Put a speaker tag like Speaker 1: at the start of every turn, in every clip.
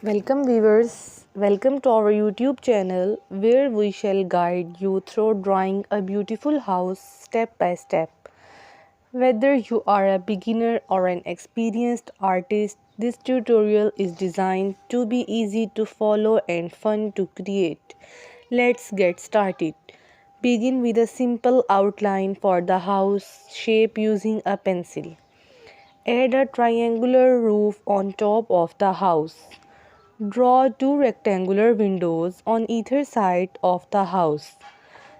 Speaker 1: Welcome viewers, welcome to our YouTube channel where we shall guide you through drawing a beautiful house step by step. Whether you are a beginner or an experienced artist, this tutorial is designed to be easy to follow and fun to create. Let's get started. Begin with a simple outline for the house shape using a pencil. Add a triangular roof on top of the house. Draw two rectangular windows on either side of the house.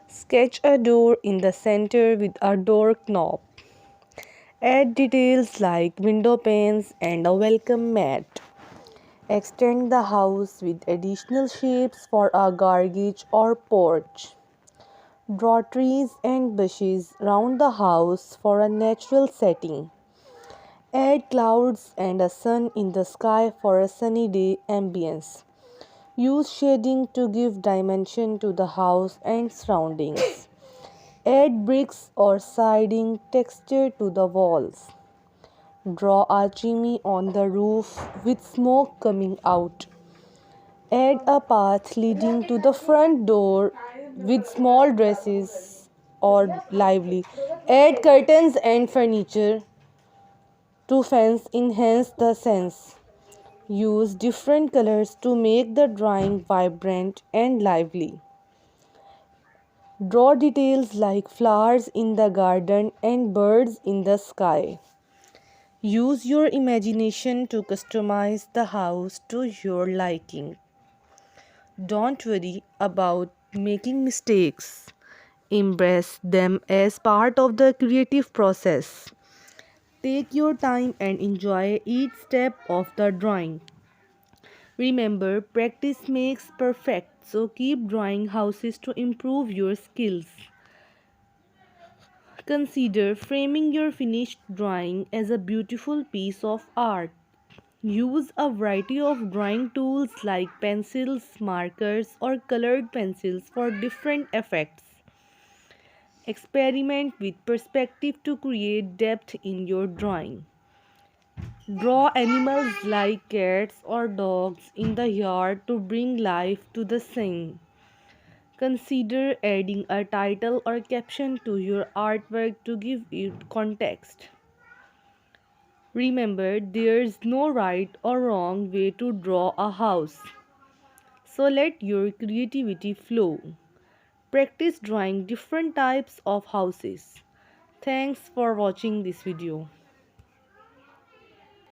Speaker 1: Sketch a door in the center with a door knob. Add details like window panes and a welcome mat. Extend the house with additional shapes for a garage or porch. Draw trees and bushes round the house for a natural setting. Add clouds and a sun in the sky for a sunny day ambience. Use shading to give dimension to the house and surroundings. Add bricks or siding texture to the walls. Draw a chimney on the roof with smoke coming out. Add a path leading to the front door with small dresses or lively. Add curtains and furniture to fence enhance the sense. Use different colors to make the drawing vibrant and lively. Draw details like flowers in the garden and birds in the sky. Use your imagination to customize the house to your liking. Don't worry about making mistakes. Embrace them as part of the creative process. Take your time and enjoy each step of the drawing. Remember, practice makes perfect, so keep drawing houses to improve your skills. Consider framing your finished drawing as a beautiful piece of art. Use a variety of drawing tools like pencils, markers, or colored pencils for different effects. Experiment with perspective to create depth in your drawing. Draw animals like cats or dogs in the yard to bring life to the scene. Consider adding a title or caption to your artwork to give it context. Remember, there's no right or wrong way to draw a house. So let your creativity flow. Practice drawing different types of houses. Thanks for watching this video.